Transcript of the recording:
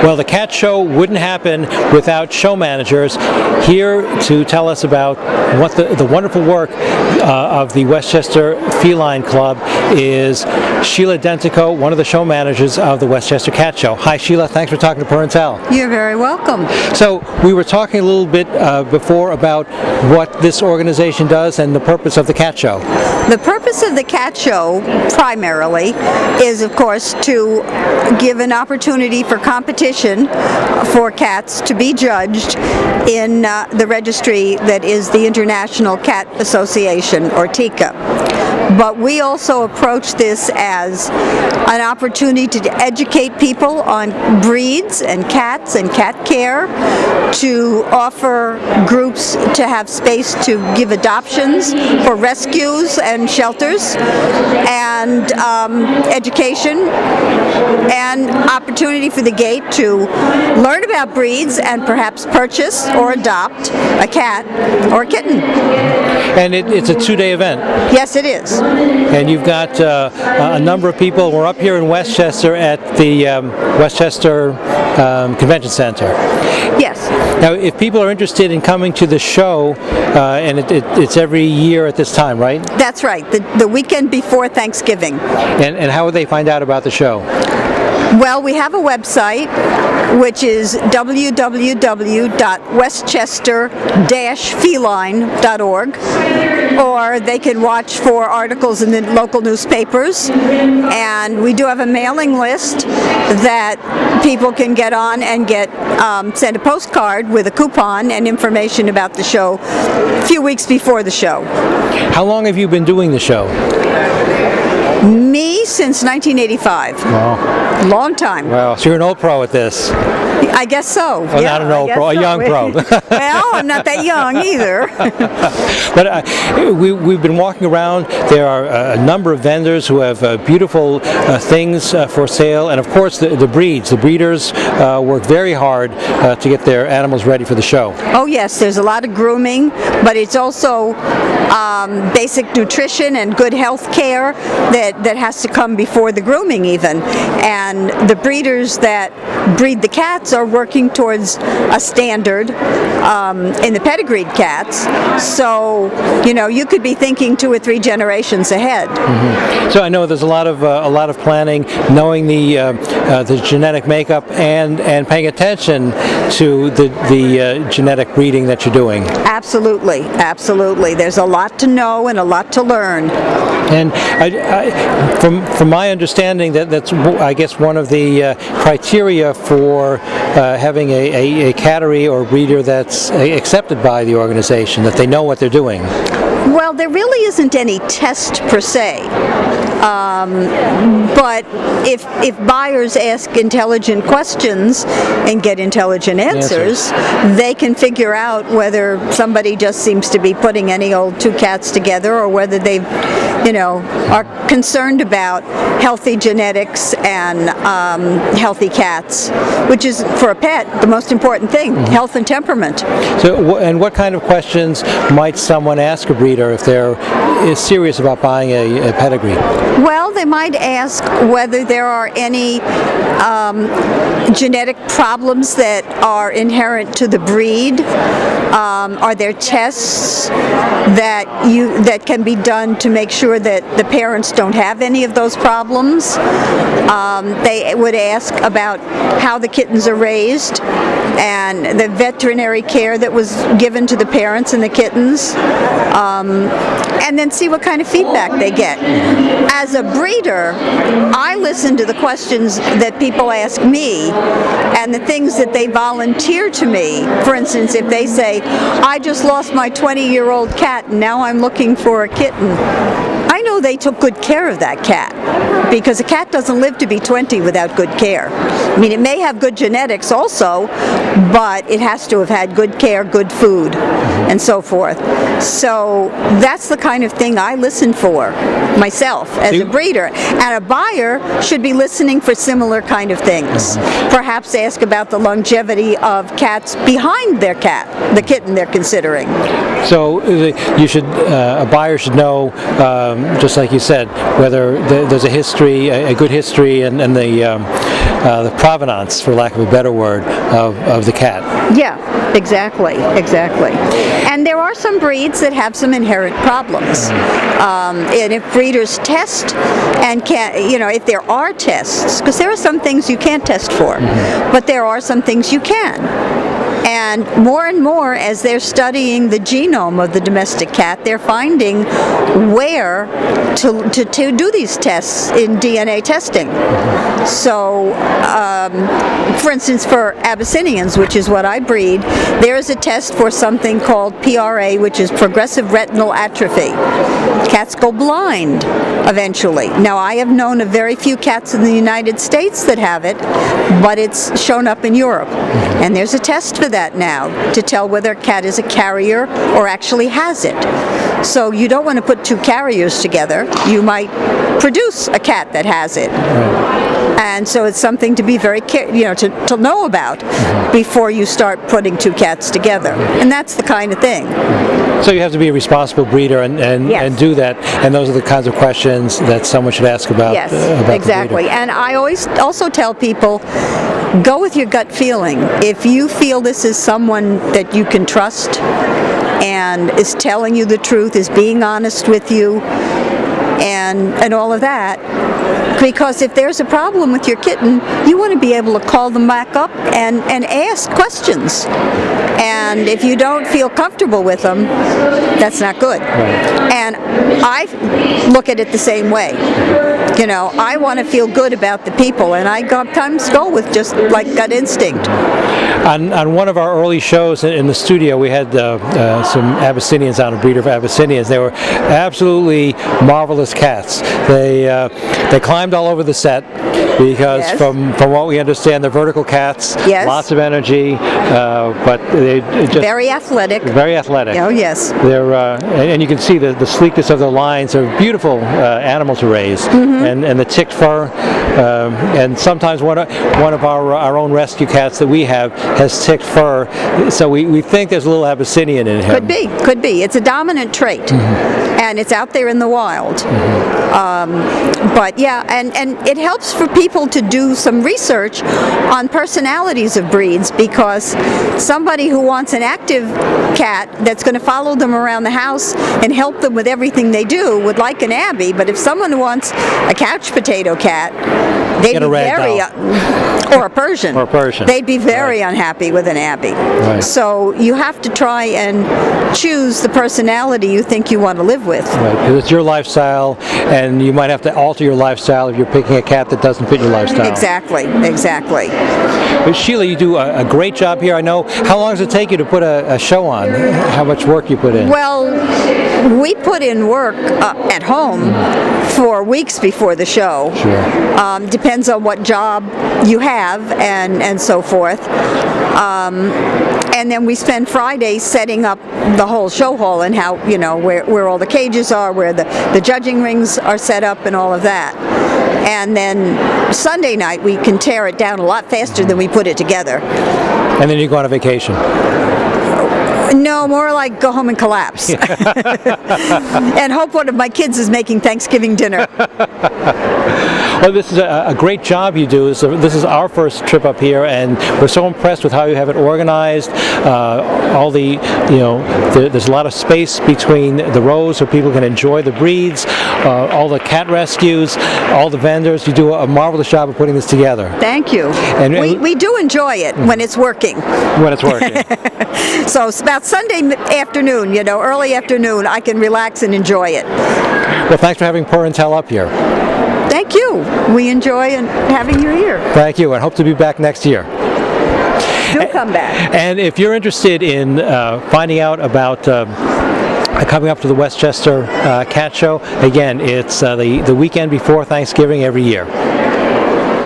Well, the cat show wouldn't happen without show managers. Here to tell us about what the wonderful work of the Westchester Feline Club is Sheila Dentico, one of the show managers of the Westchester Cat Show. Hi Sheila, thanks for talking to Purr.N.Tell. You're very welcome. So we were talking a little bit before about what this organization does and the purpose of the cat show. The purpose of the cat show primarily is, of course, to give an opportunity for competition for cats to be judged in the registry that is the International Cat Association, or TICA. But we also approach this as an opportunity to educate people on breeds and cat care, to offer groups to have space to give adoptions for rescues and shelters, and education, and opportunity for the gate to learn about breeds and perhaps purchase or adopt a cat or a kitten. And it's a two-day event. Yes, it is. And you've got a number of people. We're up here in Westchester at the Westchester Convention Center. Yes. Now, if people are interested in coming to the show, and it's every year at this time, right? That's right, the weekend before Thanksgiving. And how would they find out about the show? Well, we have a website, which is www.westchester-feline.org, or they can watch for articles in the local newspapers, and we do have a mailing list that people can get on and get sent a postcard with a coupon and information about the show a few weeks before the show. How long have you been doing the show? Me since 1985. Wow. Long time. Well, so you're an old pro at this. I guess so. Well, yeah, not an old pro, a young pro. Well, I'm not that young either. But we've been walking around. There are a number of vendors who have beautiful things for sale, and of course the breeds. The breeders work very hard to get their animals ready for the show. Oh yes, there's a lot of grooming, but it's also basic nutrition and good health care that has to come before the grooming even. And the breeders that breed the cats are working towards a standard in the pedigreed cats. So, you know, you could be thinking 2 or 3 generations ahead. Mm-hmm. So I know there's a lot of planning, knowing the genetic makeup and paying attention to the genetic breeding that you're doing. Absolutely, absolutely. There's a lot to know and a lot to learn. And from my understanding, that's I guess one of the criteria for having a cattery or breeder that's accepted by the organization, that they know what they're doing. Well, there really isn't any test per se. But if buyers ask intelligent questions and get intelligent answers, they can figure out whether somebody just seems to be putting any old 2 cats together, or whether they, you know, are concerned about healthy genetics and healthy cats, which is, for a pet, the most important thing, health and temperament. So, and what kind of questions might someone ask a breeder if they're serious about buying a pedigree? Well, they might ask whether there are any genetic problems that are inherent to the breed. Are there tests that can be done to make sure that the parents don't have any of those problems? They would ask about how the kittens are raised and the veterinary care that was given to the parents and the kittens, and then see what kind of feedback they get. As a breeder, I listen to the questions that people ask me and the things that they volunteer to me. For instance, if they say, I just lost my 20-year-old cat and now I'm looking for a kitten, I know they took good care of that cat, because a cat doesn't live to be 20 without good care. I mean, it may have good genetics also, but it has to have had good care, good food, and so forth. So that's the kind of thing I listen for myself as a breeder. And a buyer should be listening for similar kind of things. Perhaps ask about the longevity of cats behind their cat, the kitten they're considering. So a buyer should know, just like you said, whether there's a history history, a good history, and the provenance, for lack of a better word, of the cat. Yeah, exactly. And there are some breeds that have some inherent problems. And if breeders test and can't, if there are tests, because there are some things you can't test for, but there are some things you can. And more, as they're studying the genome of the domestic cat, they're finding where to do these tests in DNA testing. So, for instance, for Abyssinians, which is what I breed, there is a test for something called PRA, which is progressive retinal atrophy. Cats go blind eventually. Now, I have known of very few cats in the United States that have it, but it's shown up in Europe. And there's a test for that now to tell whether a cat is a carrier or actually has it. So you don't want to put two carriers together. You might produce a cat that has it. And so it's something to be very to know about before you start putting two cats together. And that's the kind of thing. So you have to be a responsible breeder and do that. And those are the kinds of questions that someone should ask about. Yes, about exactly. The breeder. And I always also tell people, go with your gut feeling. If you feel this is someone that you can trust and is telling you the truth, is being honest with you, and all of that, because if there's a problem with your kitten, you want to be able to call them back up and ask questions. And if you don't feel comfortable with them, that's not good. Right. And I look at it the same way. I want to feel good about the people, and I sometimes go with just like gut instinct. On one of our early shows in the studio, we had some Abyssinians on, a breeder of Abyssinians. They were absolutely marvelous cats. They climbed all over the set because Yes. from what we understand, they're vertical cats, Yes. lots of energy, but they just Very athletic. very athletic. Oh, yes. They're and you can see the sleekness of their lines. They're beautiful animals to raise, and the ticked fur. And sometimes one of our own rescue cats that we have has ticked fur, so we think there's a little Abyssinian in him. Could be. It's a dominant trait, and it's out there in the wild. But yeah, and it helps for people to do some research on personalities of breeds, because somebody who wants an active cat that's going to follow them around the house and help them with everything they do would like an Abby, but if someone wants a couch potato cat, they'd Get a be very or a Persian. Or a Persian. They'd be very unhappy with an Abby. Right. So you have to try and choose the personality you think you want to live with. Right, because it's your lifestyle, and you might have to alter your lifestyle if you're picking a cat that doesn't fit your lifestyle. Exactly. But Sheila, you do a great job here. I know. How long does it take you to put a show on? How much work you put in? Well, we put in work at home for weeks before the show. Sure. Depends on what job you have and so forth. And then we spend Fridays setting up the whole show hall and how, where all the cages are, where the judging rings are set up and all of that. And then Sunday night we can tear it down a lot faster than we put it together. And then you go on a vacation. No, more like go home and collapse. And hope one of my kids is making Thanksgiving dinner. Well, this is a great job you do. This is our first trip up here, and we're so impressed with how you have it organized. All the, there's a lot of space between the rows so people can enjoy the breeds, all the cat rescues, all the vendors. You do a marvelous job of putting this together. Thank you. And we do enjoy it when it's working. When it's working. So it's about Sunday afternoon, early afternoon, I can relax and enjoy it. Well, thanks for having Purr.N.Tell up here. Thank you. We enjoy having you here. Thank you, and hope to be back next year. Do come back. And if you're interested in finding out about coming up to the Westchester Cat Show, again, it's the weekend before Thanksgiving every year.